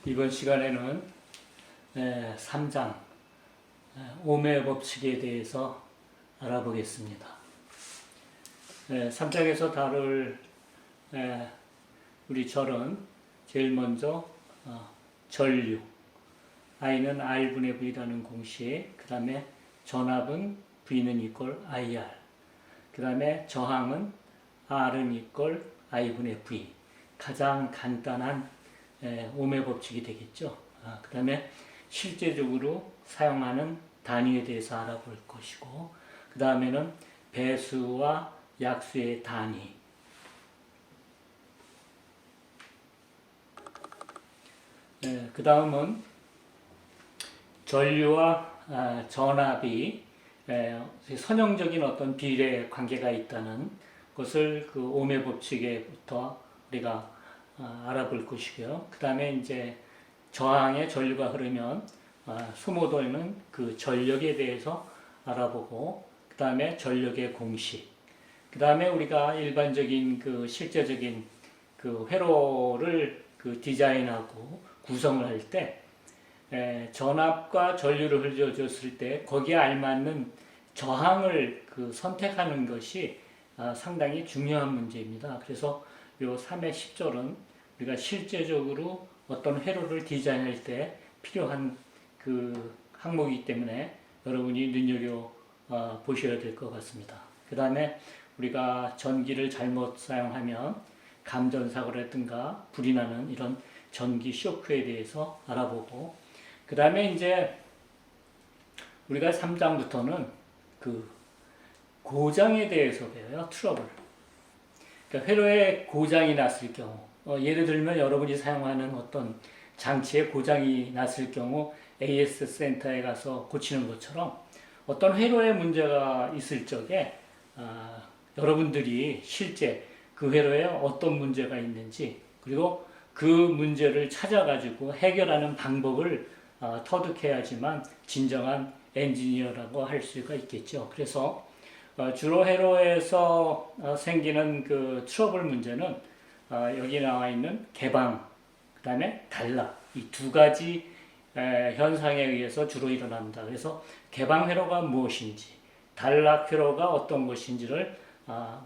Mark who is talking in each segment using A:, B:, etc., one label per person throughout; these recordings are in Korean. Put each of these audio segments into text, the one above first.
A: 이번 시간에는 3장 오매 법칙에 대해서 알아보겠습니다. 3장에서 다룰 우리 절은 제일 먼저 전류, I는 R분의 V라는 공식, 그 다음에 전압은 V는 이퀄 IR, 그 다음에 저항은 R은 이퀄 I분의 V, 가장 간단한 오매 법칙이 되겠죠. 그 다음에 실제적으로 사용하는 단위에 대해서 알아볼 것이고, 그 다음에는 배수와 약수의 단위, 그 다음은 전류와 전압이 선형적인 어떤 비례 관계가 있다는 것을 그 오매 법칙에부터 우리가 알아볼 것이고요. 그 다음에 이제 저항에 전류가 흐르면 소모되는 그 전력에 대해서 알아보고, 그 다음에 전력의 공식, 그 다음에 우리가 일반적인 그 실제적인 그 회로를 그 디자인하고 구성을 할 때 전압과 전류를 흘려줬을 때 거기에 알맞는 저항을 그 선택하는 것이 상당히 중요한 문제입니다. 그래서 요 3의 10절은 우리가 실제적으로 어떤 회로를 디자인할 때 필요한 그 항목이기 때문에 여러분이 눈여겨 보셔야 될 것 같습니다. 그 다음에 우리가 전기를 잘못 사용하면 감전사고라든가 불이 나는 이런 전기 쇼크에 대해서 알아보고, 그 다음에 이제 우리가 3장부터는 그 고장에 대해서 배워요. 트러블. 그러니까 회로에 고장이 났을 경우, 예를 들면 여러분이 사용하는 어떤 장치에 고장이 났을 경우 AS 센터에 가서 고치는 것처럼 어떤 회로에 문제가 있을 적에 여러분들이 실제 그 회로에 어떤 문제가 있는지, 그리고 그 문제를 찾아가지고 해결하는 방법을 터득해야지만 진정한 엔지니어라고 할 수가 있겠죠. 그래서 주로 회로에서 생기는 그 트러블 문제는 여기 나와 있는 개방, 그 다음에 단락, 이 두 가지 현상에 의해서 주로 일어납니다. 그래서 개방 회로가 무엇인지, 단락 회로가 어떤 것인지를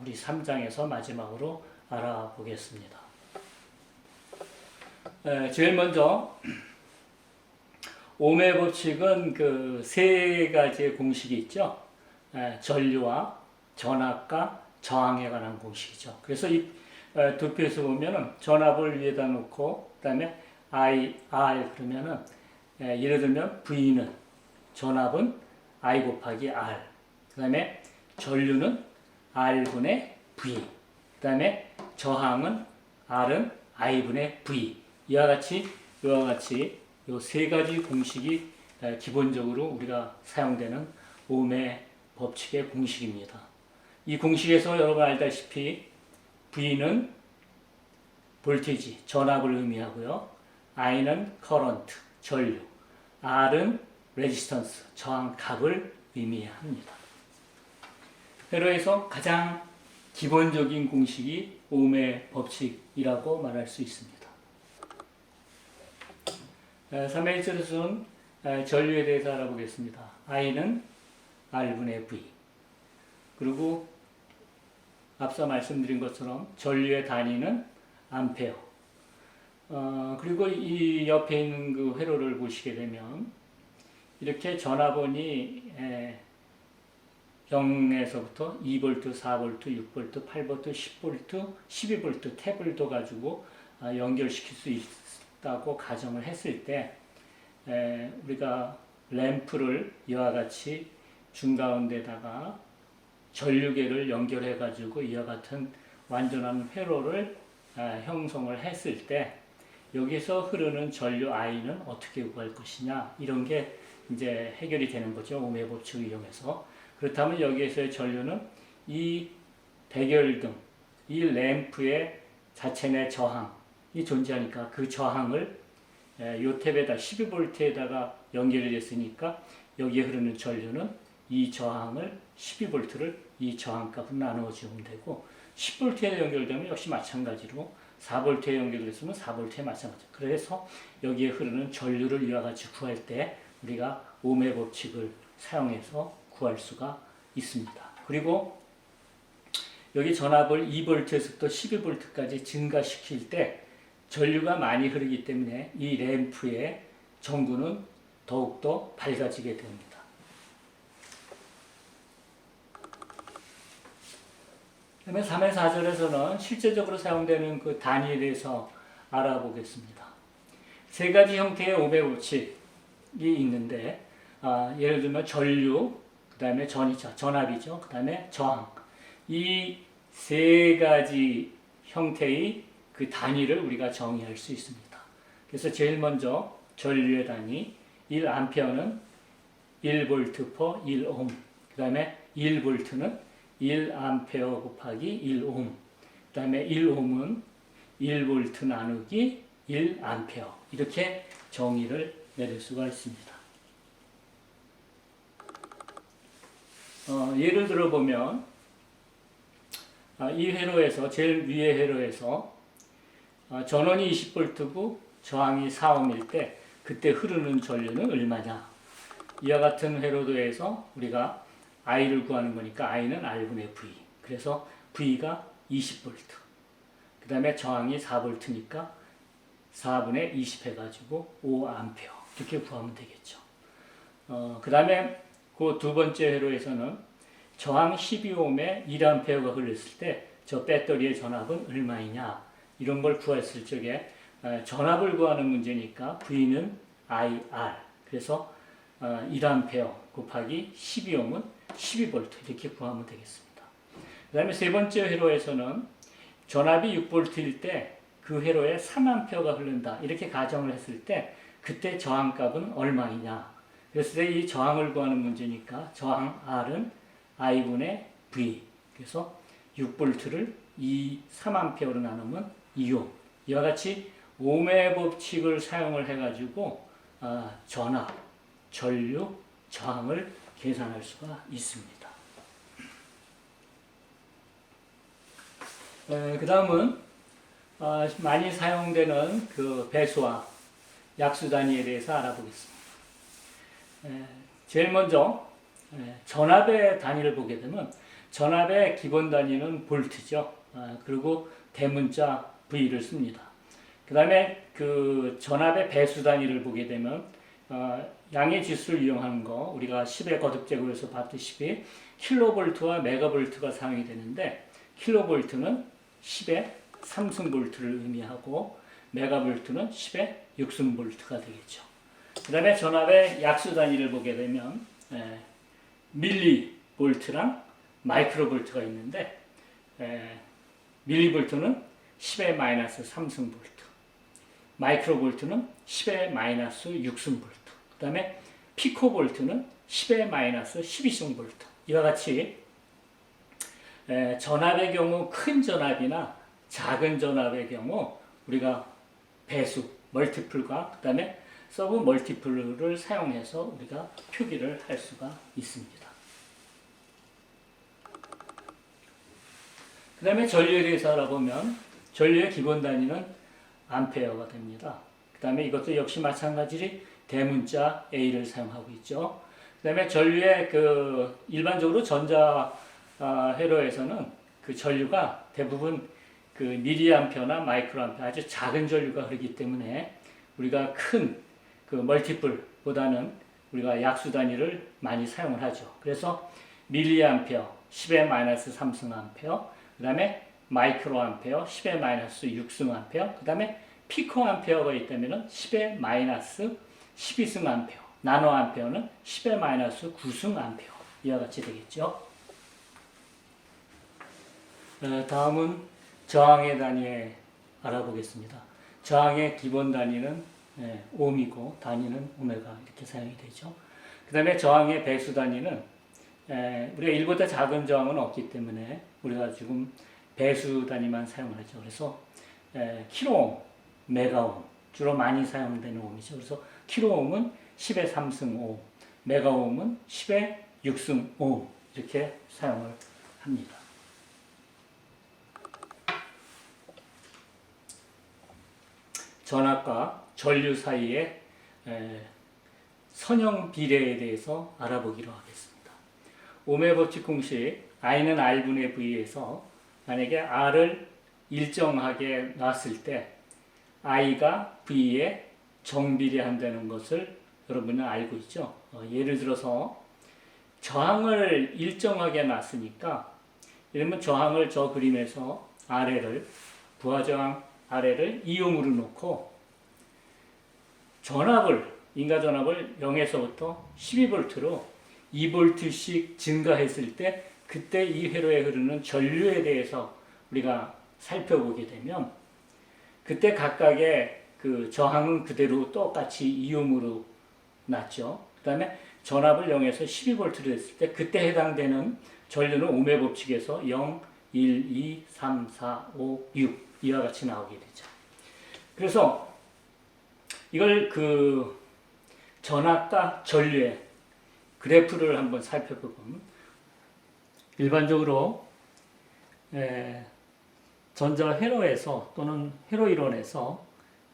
A: 우리 3장에서 마지막으로 알아보겠습니다. 제일 먼저 오매 법칙은 그 세 가지의 공식이 있죠. 전류와 전압과 저항에 관한 공식이죠. 그래서 이 도표에서 보면은 전압을 위에다 놓고, 그 다음에 I, R 그러면은 예를 들면 V는 전압은 I 곱하기 R, 그 다음에 전류는 R분의 V, 그 다음에 저항은 R은 I분의 V. 이와 같이 이 세 가지 공식이 기본적으로 우리가 사용되는 오매 법칙의 공식입니다. 이 공식에서 여러분 알다시피 V는 볼테이지, 전압을 의미하고요. I는 커런트, 전류, R은 레지스턴스, 저항 값을 의미합니다. 회로에서 가장 기본적인 공식이 오매 법칙이라고 말할 수 있습니다. 3의 1절에서는 전류에 대해서 알아보겠습니다. I는 R분의 V. 그리고 앞서 말씀드린 것처럼 전류의 단위는 암페어. 그리고 이 옆에 있는 그 회로를 보시게 되면 이렇게 전압원이 0에서부터 2V, 4V, 6V, 8V, 10V, 12V 탭을 둬가지고 연결시킬 수 있다고 가정을 했을 때 우리가 램프를 이와 같이 중가운데다가 전류계를 연결해 가지고 이와 같은 완전한 회로를 형성을 했을 때 여기서 흐르는 전류 I는 어떻게 구할 것이냐, 이런 게 이제 해결이 되는 거죠. 오매 법칙을 이용해서. 그렇다면 여기에서의 전류는 이 백열등, 이 램프의 자체 내 저항이 존재하니까 그 저항을 요 탭에다 12V에다가 연결이 됐으니까 여기에 흐르는 전류는 이 저항을 12V를 이 저항값으로 나누어 주면 되고, 10V에 연결되면 역시 마찬가지로 4V에 연결됐으면 4V에 마찬가지. 그래서 여기에 흐르는 전류를 이와 같이 구할 때 우리가 ohm의 법칙을 사용해서 구할 수가 있습니다. 그리고 여기 전압을 2V에서부터 12V까지 증가시킬 때 전류가 많이 흐르기 때문에 이 램프의 전구는 더욱더 밝아지게 됩니다. 그다음에 3의 4절에서는 실제적으로 사용되는 그 단위에 대해서 알아보겠습니다. 세 가지 형태의 ohm의 법칙이 있는데, 예를 들면 전류, 그 다음에 전압이죠. 그 다음에 저항. 이 세 가지 형태의 그 단위를 우리가 정의할 수 있습니다. 그래서 제일 먼저 전류의 단위, 1A는 1V per 1오hm, 그 다음에 1V는 1A 곱하기 1오hm, 그 다음에 1ohm은 1V 나누기 1A, 이렇게 정의를 내릴 수가 있습니다. 예를 들어 보면 이 회로에서 제일 위의 회로에서 전원이 20V고 저항이 4ohm일 때 그때 흐르는 전류는 얼마냐? 이와 같은 회로도에서 우리가 I를 구하는 거니까 I는 R분의 V. 그래서 V가 20V. 그 다음에 저항이 4V니까 4분의 20 해가지고 5A. 이렇게 구하면 되겠죠. 그 다음에 그 두 번째 회로에서는 저항 12ohm에 1A가 흘렀을 때 저 배터리의 전압은 얼마이냐? 이런 걸 구했을 적에 전압을 구하는 문제니까 V는 IR. 그래서 1A 곱하기 12ohm은 12V 이렇게 구하면 되겠습니다. 그 다음에 세 번째 회로에서는 전압이 6V일 때 그 회로에 3A가 흐른다. 이렇게 가정을 했을 때 그때 저항값은 얼마이냐? 그래서 이 저항을 구하는 문제니까 저항 R은 I분의 V. 그래서 6V를 3A로 나누면 2ohm. 이와 같이 ohm의 법칙을 사용을 해가지고 전압, 전류, 저항을 계산할 수가 있습니다. 그 다음은 많이 사용되는 그 배수와 약수 단위에 대해서 알아보겠습니다. 제일 먼저 전압의 단위를 보게 되면 전압의 기본 단위는 볼트죠. 그리고 대문자 V를 씁니다. 그 다음에 그 전압의 배수 단위를 보게 되면 양의 지수를 이용하는 거 우리가 10의 거듭제곱에서 봤듯이 킬로볼트와 메가볼트가 사용이 되는데 킬로볼트는 10의 3승볼트를 의미하고 메가볼트는 10의 6승볼트가 되겠죠. 그 다음에 전압의 약수 단위를 보게 되면 밀리볼트랑 마이크로볼트가 있는데 밀리볼트는 10의 마이너스 3승볼트, 마이크로볼트는 10의 마이너스 6승볼트, 그 다음에 피코볼트는 10의 마이너스 12승볼트. 이와 같이 전압의 경우 큰 전압이나 작은 전압의 경우 우리가 배수, 멀티플과 그 다음에 서브 멀티플을 사용해서 우리가 표기를 할 수가 있습니다. 그 다음에 전류에 대해서 알아보면 전류의 기본 단위는 암페어가 됩니다. 그 다음에 이것도 역시 마찬가지로 대문자 A를 사용하고 있죠. 그 다음에 전류의 그 일반적으로 전자 회로에서는 그 전류가 대부분 그 미리암페어나 마이크로암페어 아주 작은 전류가 흐르기 때문에 우리가 큰 그 멀티플보다는 우리가 약수 단위를 많이 사용을 하죠. 그래서 밀리암페어 10의 마이너스 3승 암페어, 그 다음에 마이크로암페어 10의 마이너스 6승 암페어, 그 다음에 피코암페어가 있다면 10의 마이너스 12승 암페어, 나노암페어는 10의 마이너스 9승 암페어. 이와 같이 되겠죠. 다음은 저항의 단위 알아보겠습니다. 저항의 기본 단위는 ohm이고 단위는 오메가 이렇게 사용이 되죠. 그 다음에 저항의 배수 단위는 우리가 1보다 작은 저항은 없기 때문에 우리가 지금 배수 단위만 사용하죠. 그래서 킬로옴, 메가옴 주로 많이 사용되는 ohm이죠. 그래서 킬로옴은 10의 3승 5, 메가옴은 10의 6승 5 이렇게 사용을 합니다. 전압과 전류 사이의 선형 비례에 대해서 알아보기로 하겠습니다. 오음의 법칙 공식 I는 R분의 V에서 만약에 R을 일정하게 놨을 때 I가 V에 정비례한다는 것을 여러분은 알고 있죠. 예를 들어서 저항을 일정하게 놨으니까 이러면 저항을 저 그림에서 아래를 부하저항 아래를 2ohm으로 놓고 전압을 인가 전압을 0에서부터 12V로 2V씩 증가했을 때 그때 이 회로에 흐르는 전류에 대해서 우리가 살펴보게 되면 그때 각각의 그 저항은 그대로 똑같이 2ohm으로 났죠. 그 다음에 전압을 0에서 12V로 했을 때 그때 해당되는 전류는 오음의 법칙에서 0, 1, 2, 3, 4, 5, 6 이와 같이 나오게 되죠. 그래서 이걸 그 전압과 전류의 그래프를 한번 살펴보면 일반적으로 전자 회로에서 또는 회로 이론에서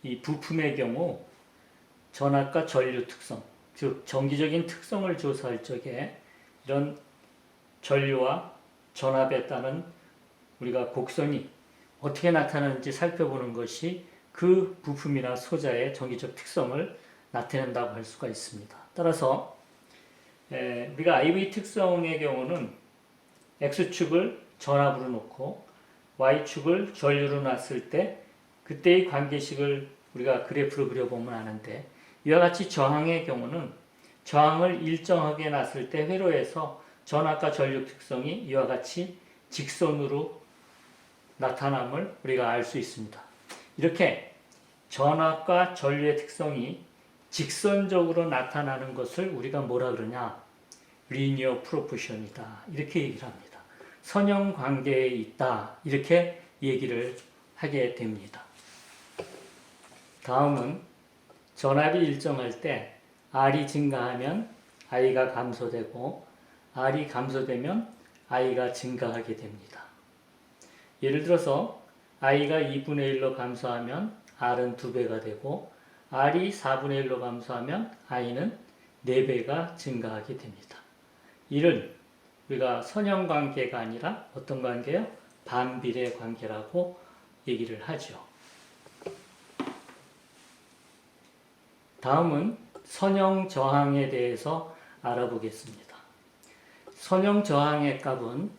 A: 이 부품의 경우 전압과 전류 특성, 즉 정기적인 특성을 조사할 적에 이런 전류와 전압에 따른 우리가 곡선이 어떻게 나타나는지 살펴보는 것이 그 부품이나 소자의 정기적 특성을 나타낸다고 할 수가 있습니다. 따라서 우리가 IV 특성의 경우는 X축을 전압으로 놓고 Y축을 전류로 놨을 때 그때의 관계식을 우리가 그래프로 그려보면 아는데 이와 같이 저항의 경우는 저항을 일정하게 놨을 때 회로에서 전압과 전류 특성이 이와 같이 직선으로 나타남을 우리가 알 수 있습니다. 이렇게 전압과 전류의 특성이 직선적으로 나타나는 것을 우리가 뭐라 그러냐? 리니어 프로포션이다. 이렇게 얘기를 합니다. 선형 관계에 있다. 이렇게 얘기를 하게 됩니다. 다음은 전압이 일정할 때 R이 증가하면 I가 감소되고 R이 감소되면 I가 증가하게 됩니다. 예를 들어서 I가 2분의 1로 감소하면 R은 2배가 되고 R이 4분의 1로 감소하면 I는 4배가 증가하게 됩니다. 이를 우리가 선형 관계가 아니라 어떤 관계요? 반비례 관계라고 얘기를 하죠. 다음은 선형 저항에 대해서 알아보겠습니다. 선형 저항의 값은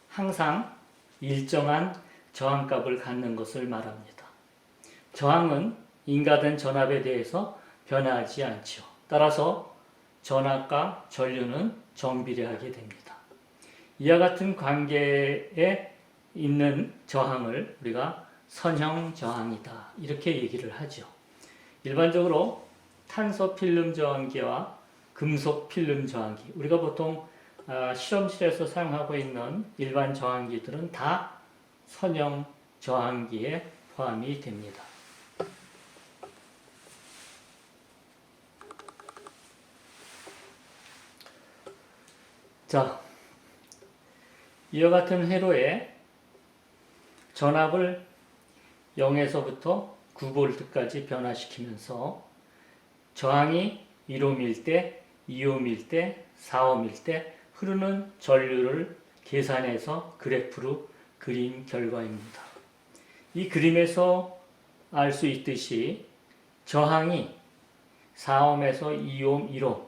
A: 항상 일정한 저항값을 갖는 것을 말합니다. 저항은 인가된 전압에 대해서 변하지 않죠. 따라서 전압과 전류는 정비례하게 됩니다. 이와 같은 관계에 있는 저항을 우리가 선형 저항이다. 이렇게 얘기를 하죠. 일반적으로 탄소 필름 저항기와 금속 필름 저항기, 우리가 보통 실험실에서 사용하고 있는 일반 저항기들은 다 선형 저항기에 포함이 됩니다. 자, 이와 같은 회로에 전압을 0에서부터 9V까지 변화시키면서 저항이 1ohm일 때, 2ohm일 때, 4ohm일 때 흐르는 전류를 계산해서 그래프로 그린 결과입니다. 이 그림에서 알 수 있듯이 저항이 4ohm에서 2ohm, 1ohm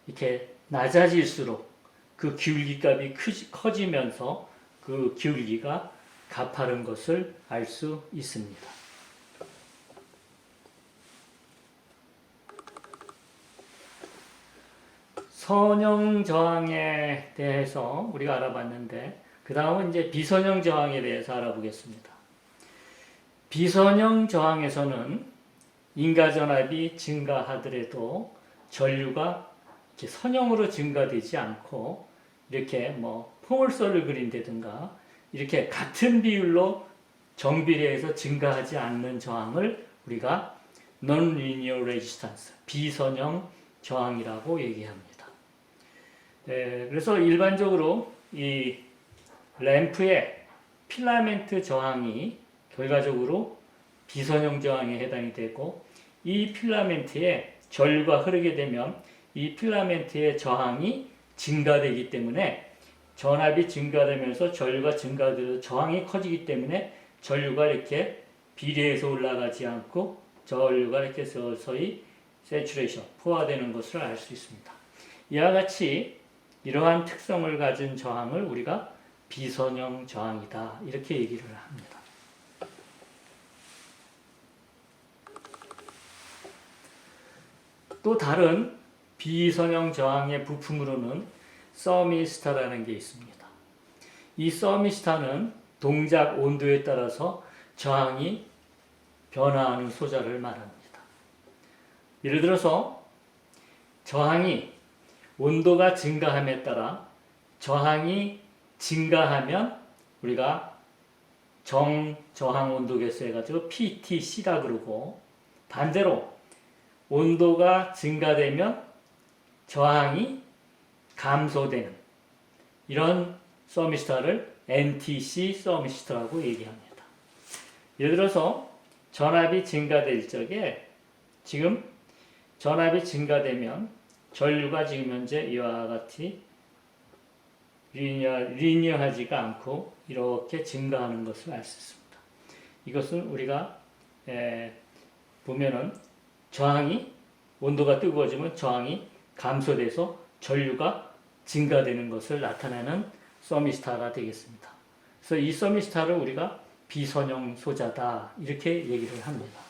A: 이렇게 낮아질수록 그 기울기 값이 커지면서 그 기울기가 가파른 것을 알 수 있습니다. 선형 저항에 대해서 우리가 알아봤는데 그 다음은 이제 비선형 저항에 대해서 알아보겠습니다. 비선형 저항에서는 인가전압이 증가하더라도 전류가 이렇게 선형으로 증가되지 않고 이렇게 뭐 포물선을 그린다든가 이렇게 같은 비율로 정비례해서 증가하지 않는 저항을 우리가 Non-linear resistance, 비선형 저항이라고 얘기합니다. 그래서 일반적으로 이 램프의 필라멘트 저항이 결과적으로 비선형 저항에 해당이 되고, 이 필라멘트에 전류가 흐르게 되면 이 필라멘트의 저항이 증가되기 때문에 전압이 증가되면서 전류가 증가되면서 저항이 커지기 때문에 전류가 이렇게 비례해서 올라가지 않고 전류가 이렇게 서서히 세츄레이션, 포화되는 것을 알 수 있습니다. 이와 같이 이러한 특성을 가진 저항을 우리가 비선형 저항이다, 이렇게 얘기를 합니다. 또 다른 비선형 저항의 부품으로는 서미스터라는 게 있습니다. 이 서미스터는 동작 온도에 따라서 저항이 변화하는 소자를 말합니다. 예를 들어서 저항이 온도가 증가함에 따라 저항이 증가하면 우리가 정저항 온도계수 해가지고 PTC라 그러고, 반대로 온도가 증가되면 저항이 감소되는 이런 서미스터를 NTC 서미스터라고 얘기합니다. 예를 들어서 전압이 증가될 적에, 지금 전압이 증가되면 전류가 지금 현재 이와 같이 리니어하지가 않고 이렇게 증가하는 것을 알 수 있습니다. 이것은 우리가 보면은 저항이, 온도가 뜨거워지면 저항이 감소돼서 전류가 증가되는 것을 나타내는 서미스터가 되겠습니다. 그래서 이 서미스터를 우리가 비선형 소자다, 이렇게 얘기를 합니다.